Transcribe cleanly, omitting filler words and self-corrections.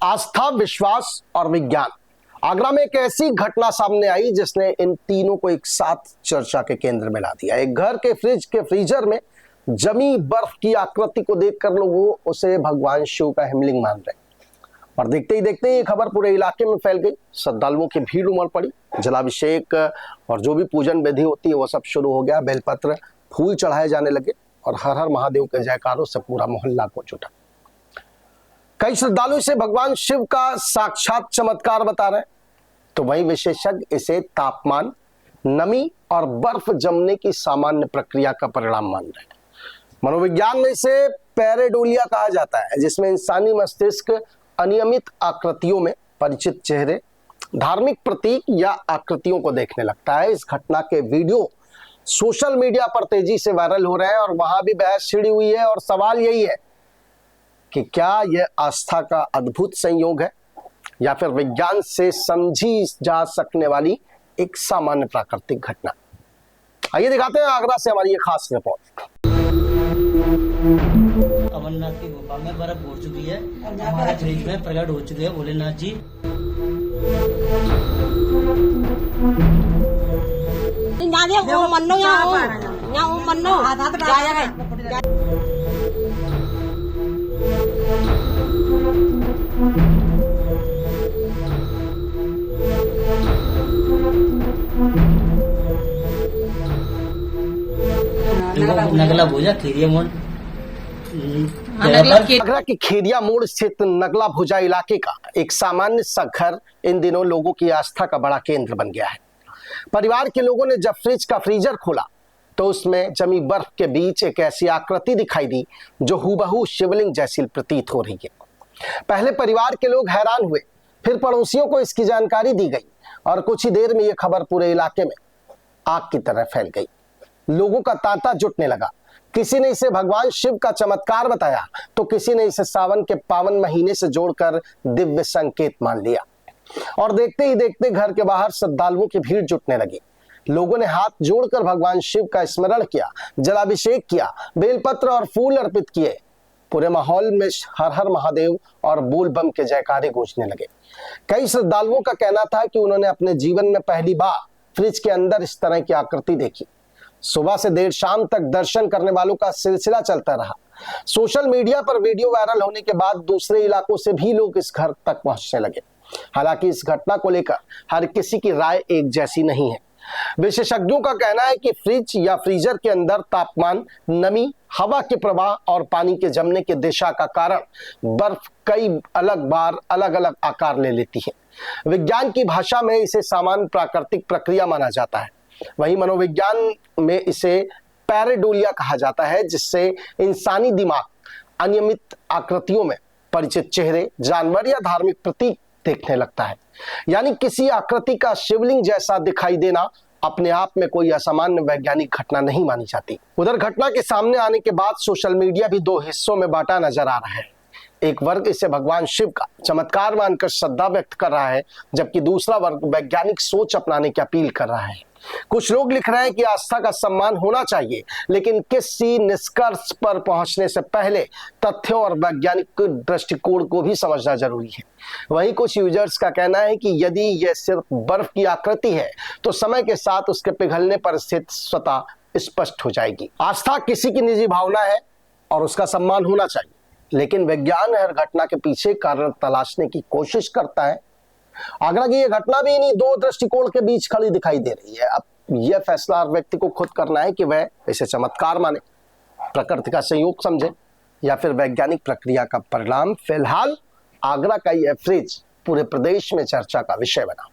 आस्था, विश्वास और विज्ञान। आगरा में एक ऐसी घटना सामने आई जिसने इन तीनों को एक साथ चर्चा के केंद्र में ला दिया। एक घर के फ्रिज के फ्रीजर में जमी बर्फ की आकृति को देखकर लोग उसे भगवान शिव का हिमलिंग मान रहे और देखते ही देखते ये खबर पूरे इलाके में फैल गई। श्रद्धालुओं की भीड़ उमड़ पड़ी। जलाभिषेक और जो भी पूजन विधि होती है वो सब शुरू हो गया। बेलपत्र, फूल चढ़ाए जाने लगे और हर हर महादेव के जयकारों से पूरा मोहल्ला को जुटा। कई श्रद्धालु इसे भगवान शिव का साक्षात चमत्कार बता रहे हैं, तो वहीं विशेषज्ञ इसे तापमान, नमी और बर्फ जमने की सामान्य प्रक्रिया का परिणाम मान रहे हैं। मनोविज्ञान में इसे पैरेडोलिया कहा जाता है, जिसमें इंसानी मस्तिष्क अनियमित आकृतियों में परिचित चेहरे, धार्मिक प्रतीक या आकृतियों को देखने लगता है। इस घटना के वीडियो सोशल मीडिया पर तेजी से वायरल हो रहे हैं और वहां भी बहस छिड़ी हुई है। और सवाल यही है कि क्या यह आस्था का अद्भुत संयोग है या फिर विज्ञान से समझी जा सकने वाली एक सामान्य प्राकृतिक घटना। आइए दिखाते हैं आगरा से हमारी ये खास रिपोर्ट। अमरनाथ की गुफा में बर्फ हो चुकी है, हमारे फ्रिज में प्रकट हो चुके हैं भोलेनाथ जी। नगला भुजा खीरिया मोड़ आगरा के खेरिया मोड़ स्थित नगला भुजा इलाके का एक सामान्य सा घर इन दिनों लोगों की आस्था का बड़ा केंद्र बन गया है। परिवार के लोगों ने जब फ्रिज का फ्रीजर खोला तो उसमें जमी बर्फ के बीच एक ऐसी आकृति दिखाई दी जो हूबहू शिवलिंग जैसी प्रतीत हो रही है। पहले परिवार के लोग हैरान हुए, फिर पड़ोसियों को इसकी जानकारी दी गई और कुछ ही देर में यह खबर पूरे इलाके में आग की तरह फैल गई। लोगों का तांता जुटने लगा। किसी ने इसे भगवान शिव का चमत्कार बताया तो किसी ने इसे सावन के पावन महीने से जोड़कर दिव्य संकेत मान लिया। और देखते ही देखते घर के बाहर श्रद्धालुओं की भीड़ जुटने लगी। लोगों ने हाथ जोड़कर भगवान शिव का स्मरण किया, जलाभिषेक किया, बेलपत्र और फूल अर्पित किए। पूरे माहौल में हर हर महादेव और बोल बम के जयकारे गूंजने लगे। कई श्रद्धालुओं का कहना था कि उन्होंने अपने जीवन में पहली बार फ्रिज के अंदर इस तरह की आकृति देखी। सुबह से देर शाम तक दर्शन करने वालों का सिलसिला चलता रहा। सोशल मीडिया पर वीडियो वायरल होने के बाद दूसरे इलाकों से भी लोग इस घर तक पहुंचने लगे। हालांकि इस घटना को लेकर हर किसी की राय एक जैसी नहीं है। विशेषज्ञों का कहना है कि फ्रिज या फ्रीजर के अंदर तापमान, नमी, हवा के प्रवाह और पानी के जमने की दिशा का कारण बर्फ कई बार अलग अलग आकार ले लेती है। विज्ञान की भाषा में इसे सामान्य प्राकृतिक प्रक्रिया माना जाता है। वहीं मनोविज्ञान में इसे पैरेडोलिया कहा जाता है, जिससे इंसानी दिमाग अनियमित आकृतियों में परिचित चेहरे, जानवर या धार्मिक प्रतीक देखने लगता है। यानी किसी आकृति का शिवलिंग जैसा दिखाई देना अपने आप में कोई असामान्य वैज्ञानिक घटना नहीं मानी जाती। उधर घटना के सामने आने के बाद सोशल मीडिया भी दो हिस्सों में बांटा नजर आ रहा है। एक वर्ग इसे भगवान शिव का चमत्कार मानकर श्रद्धा व्यक्त कर रहा है, जबकि दूसरा वर्ग वैज्ञानिक सोच अपनाने की अपील कर रहा है। कुछ लोग लिख रहे हैं कि आस्था का सम्मान होना चाहिए, लेकिन किसी निष्कर्ष पर पहुंचने से पहले तथ्यों और वैज्ञानिक दृष्टिकोण को भी समझना जरूरी है। वहीं कुछ यूजर्स का कहना है कि यदि यह सिर्फ बर्फ की आकृति है तो समय के साथ उसके पिघलने पर स्थिति स्वतः स्पष्ट हो जाएगी। आस्था किसी की निजी भावना है और उसका सम्मान होना चाहिए, लेकिन विज्ञान हर घटना के पीछे कारण तलाशने की कोशिश करता है। आगरा की यह घटना भी इन्हीं दो दृष्टिकोण के बीच खड़ी दिखाई दे रही है। अब यह फैसला हर व्यक्ति को खुद करना है कि वह इसे चमत्कार माने, प्रकृति का संयोग समझे या फिर वैज्ञानिक प्रक्रिया का परिणाम। फिलहाल आगरा का यह फ्रिज पूरे प्रदेश में चर्चा का विषय बना।